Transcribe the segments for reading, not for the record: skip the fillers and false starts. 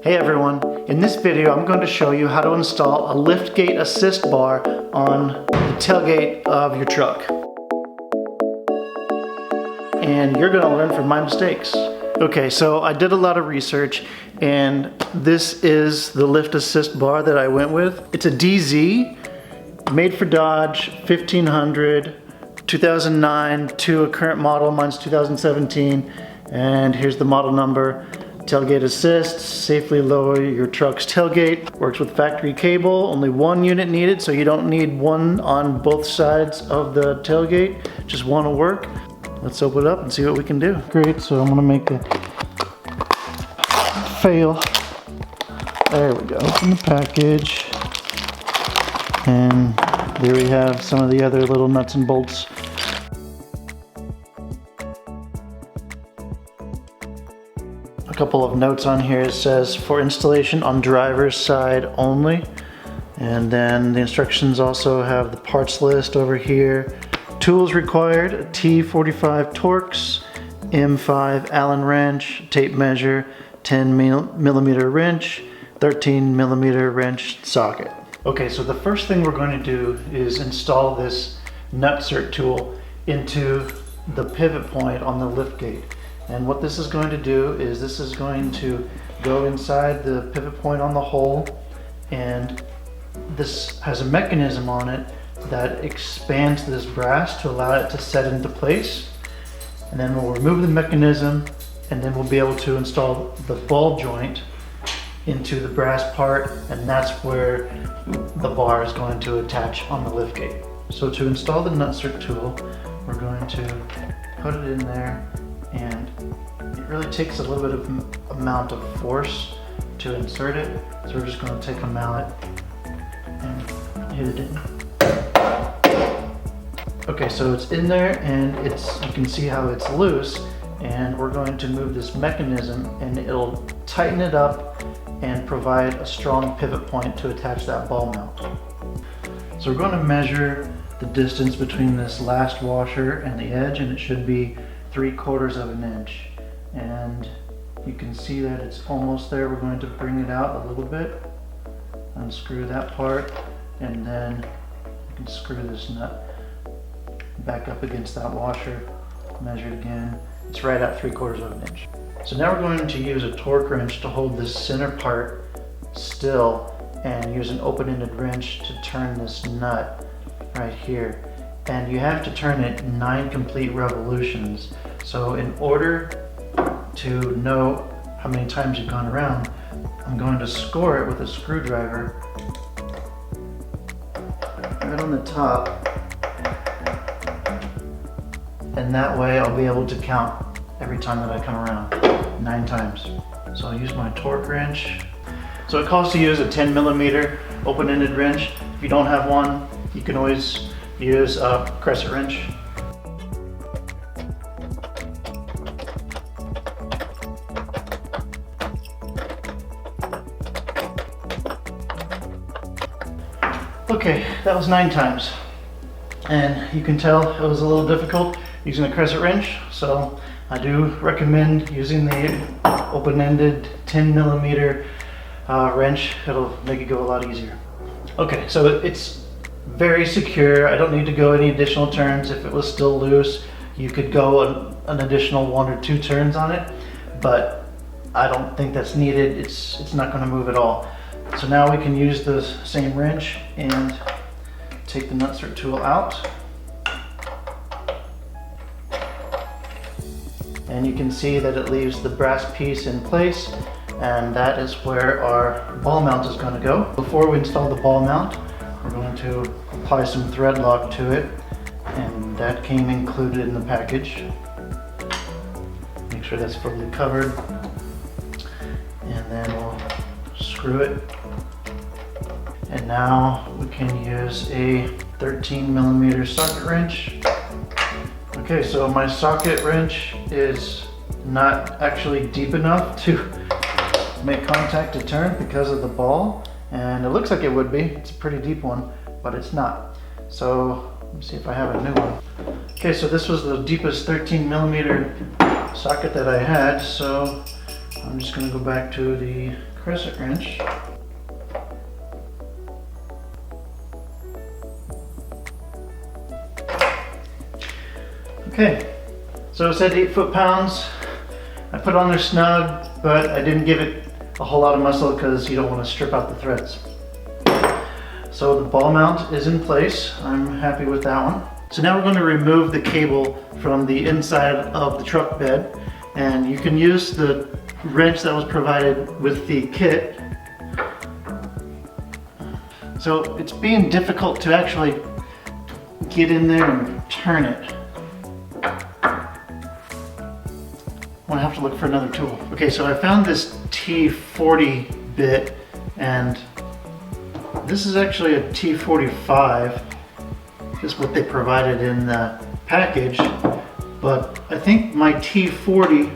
Hey everyone, in this video I'm going to show you how to install a liftgate assist bar on the tailgate of your truck. And you're going to learn from my mistakes. Okay, so I did a lot of research and this is the lift assist bar that I went with. It's a Dee Zee, made for Dodge, 1500, 2009 to a current model, mine's 2017. And here's the model number. Tailgate assist, safely lower your truck's tailgate. Works with factory cable, only one unit needed, so you don't need one on both sides of the tailgate. Just one will work. Let's open it up and see what we can do. Great, so I'm gonna make a fail. There we go, open the package. And there we have some of the other little nuts and bolts. A couple of notes on here. It says for installation on driver's side only, and then the instructions also have the parts list over here. Tools required: a T45 Torx, M5 Allen wrench, tape measure, 10 millimeter wrench, 13 millimeter wrench socket. Okay, so the first thing we're going to do is install this Nutsert tool into the pivot point on the liftgate. And what this is going to do is this is going to go inside the pivot point on the hole, and this has a mechanism on it that expands this brass to allow it to set into place. And then we'll remove the mechanism, and then we'll be able to install the ball joint into the brass part, and that's where the bar is going to attach on the liftgate. So to install the Nutsert tool, we're going to put it in there, and it really takes a little bit of amount of force to insert it. So we're just going to take a mallet and hit it in. Okay, so it's in there, and you can see how it's loose, and we're going to move this mechanism and it'll tighten it up and provide a strong pivot point to attach that ball mount. So we're going to measure the distance between this last washer and the edge, and it should be 3/4 of an inch, and you can see that it's almost there. We're going to bring it out a little bit, unscrew that part, and then you can screw this nut back up against that washer. Measure it again. It's right at 3/4 of an inch. So now we're going to use a torque wrench to hold this center part still, and use an open-ended wrench to turn this nut right here. And you have to turn it 9 complete revolutions. So in order to know how many times you've gone around, I'm going to score it with a screwdriver right on the top, and that way I'll be able to count every time that I come around, 9 times. So I'll use my torque wrench. So it calls to use a 10 millimeter open-ended wrench. If you don't have one, you can always use a crescent wrench. Okay, that was 9 times. And you can tell it was a little difficult using a crescent wrench, so I do recommend using the open-ended 10 millimeter wrench. It'll make it go a lot easier. Okay, so it's very secure. I don't need to go any additional turns. If it was still loose, you could go an additional 1 or 2 turns on it, but I don't think that's needed. It's not going to move at all. So now we can use the same wrench and take the Nutsert tool out. And you can see that it leaves the brass piece in place, and that is where our ball mount is going to go. Before we install the ball mount, we're going to apply some thread lock to it, and that came included in the package. Make sure that's fully covered, and then we'll screw it. And now we can use a 13 millimeter socket wrench. Okay, so my socket wrench is not actually deep enough to make contact to turn because of the ball, and it looks like it would be. It's a pretty deep one, but it's not. So let me see if I have a new one. Okay, so this was the deepest 13 millimeter socket that I had, so I'm just going to go back to the crescent wrench. Okay, so it said 8 foot-pounds. I put it on there snug, but I didn't give it a whole lot of muscle because you don't want to strip out the threads. So the ball mount is in place. I'm happy with that one. So now we're going to remove the cable from the inside of the truck bed, and you can use the wrench that was provided with the kit. So it's being difficult to actually get in there and turn it. I'm gonna have to look for another tool. Okay, so I found this T40 bit, and this is actually a T45. This is what they provided in the package, but I think my T40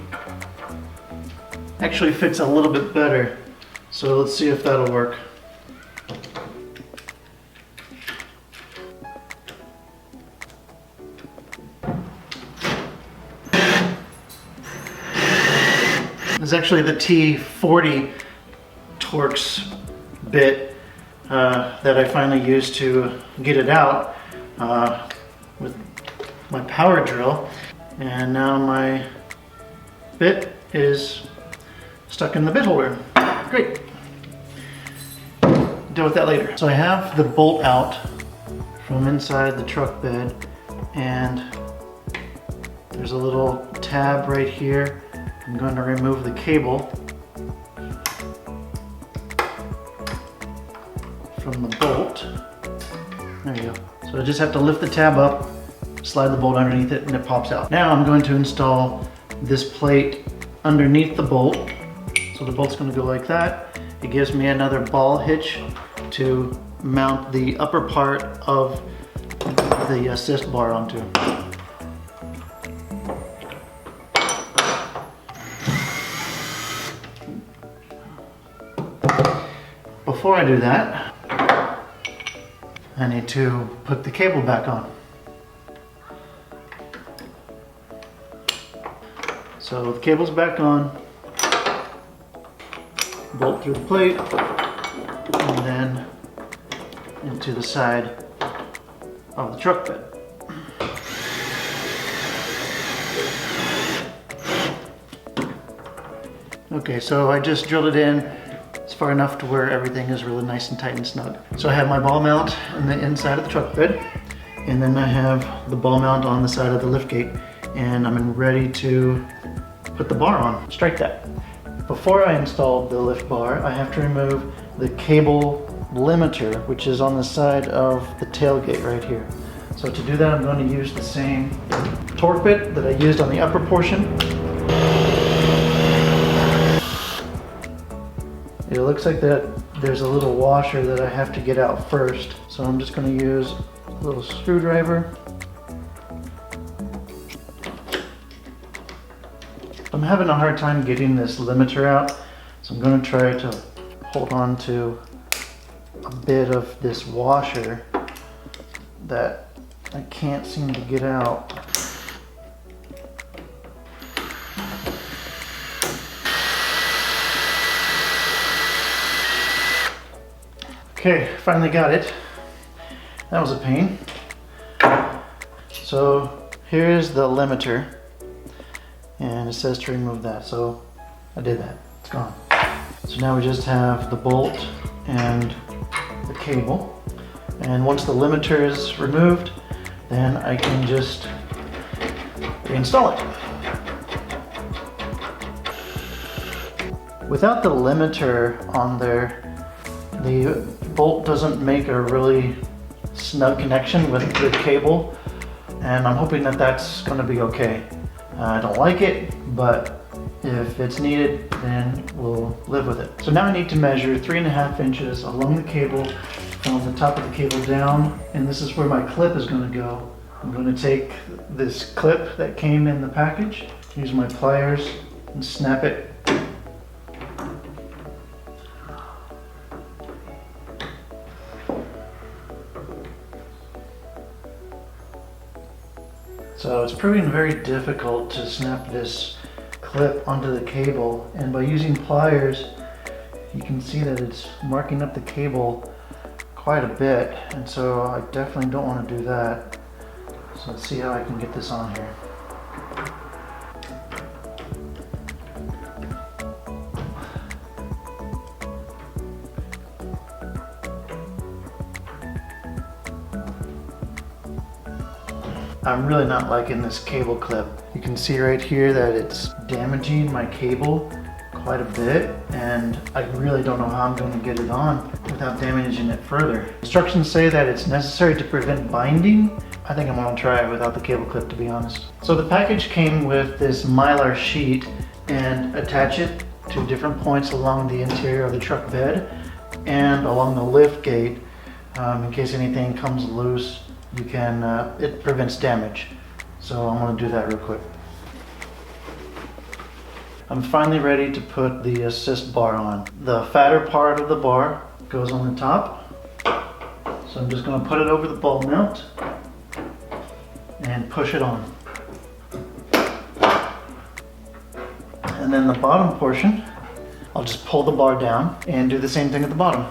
actually fits a little bit better. So let's see if that'll work. This is actually the T40 Torx bit that I finally used to get it out with my power drill, and now my bit is stuck in the bit holder. Great. Deal with that later. So I have the bolt out from inside the truck bed, and there's a little tab right here. I'm going to remove the cable from the bolt. There you go. So I just have to lift the tab up, slide the bolt underneath it, and it pops out. Now I'm going to install this plate underneath the bolt. So the bolt's going to go like that. It gives me another ball hitch to mount the upper part of the assist bar onto. Before I do that, I need to put the cable back on. So the cable's back on, bolt through the plate, and then into the side of the truck bed. Okay, so I just drilled it in. It's far enough to where everything is really nice and tight and snug. So I have my ball mount in the inside of the truck bed, and then I have the ball mount on the side of the liftgate, and I'm ready to put the bar on. Strike that. Before I install the lift bar, I have to remove the cable limiter, which is on the side of the tailgate right here. So to do that, I'm going to use the same torque bit that I used on the upper portion. It looks like that there's a little washer that I have to get out first. So I'm just going to use a little screwdriver. I'm having a hard time getting this limiter out, so I'm going to try to hold on to a bit of this washer that I can't seem to get out. Okay, finally got it. That was a pain. So here is the limiter, and it says to remove that, so I did that. It's gone. So now we just have the bolt and the cable, and once the limiter is removed, then I can just reinstall it. Without the limiter on there, the bolt doesn't make a really snug connection with the cable, and I'm hoping that that's going to be okay. I don't like it, but if it's needed, then we'll live with it. So now I need to measure 3.5 inches along the cable from the top of the cable down, and this is where my clip is going to go. I'm going to take this clip that came in the package, use my pliers, and snap it. So it's proving very difficult to snap this clip onto the cable, and by using pliers you can see that it's marking up the cable quite a bit, and so I definitely don't want to do that. So let's see how I can get this on here. I'm really not liking this cable clip. You can see right here that it's damaging my cable quite a bit, and I really don't know how I'm going to get it on without damaging it further. Instructions say that it's necessary to prevent binding. I think I'm going to try it without the cable clip, to be honest. So the package came with this Mylar sheet, and attach it to different points along the interior of the truck bed and along the lift gate. In case anything comes loose, you can, it prevents damage. So I'm going to do that real quick. I'm finally ready to put the assist bar on. The fatter part of the bar goes on the top. So I'm just going to put it over the ball mount and push it on. And then the bottom portion, I'll just pull the bar down and do the same thing at the bottom.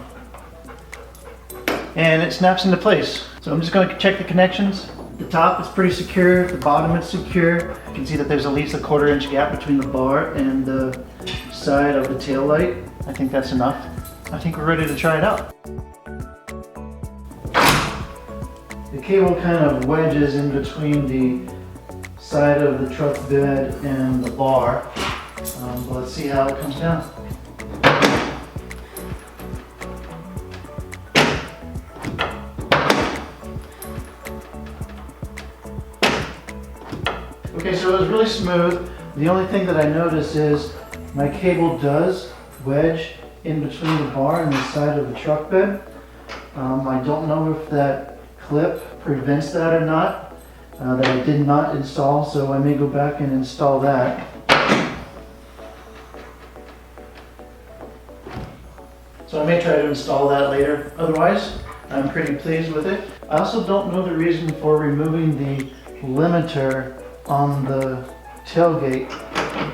And it snaps into place. So I'm just going to check the connections. The top is pretty secure, the bottom is secure. You can see that there's at least a 1/4 inch gap between the bar and the side of the tail light. I think that's enough. I think we're ready to try it out. The cable kind of wedges in between the side of the truck bed and the bar. But let's see how it comes down. Okay, so it was really smooth. The only thing that I noticed is my cable does wedge in between the bar and the side of the truck bed. I don't know if that clip prevents that or not, that I did not install, so I may go back and install that. So I may try to install that later. Otherwise, I'm pretty pleased with it. I also don't know the reason for removing the limiter on the tailgate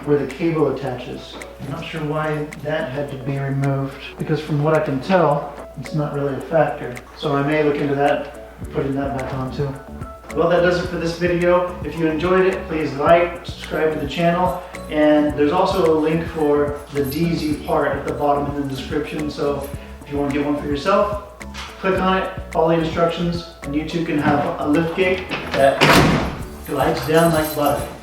where the cable attaches. I'm not sure why that had to be removed, because from what I can tell, it's not really a factor. So I may look into that, putting that back on too. Well, that does it for this video. If you enjoyed it, please like, subscribe to the channel, and there's also a link for the Dee Zee part at the bottom in the description. So if you want to get one for yourself, click on it, follow the instructions, and you too can have a lift gate that glides down like butter.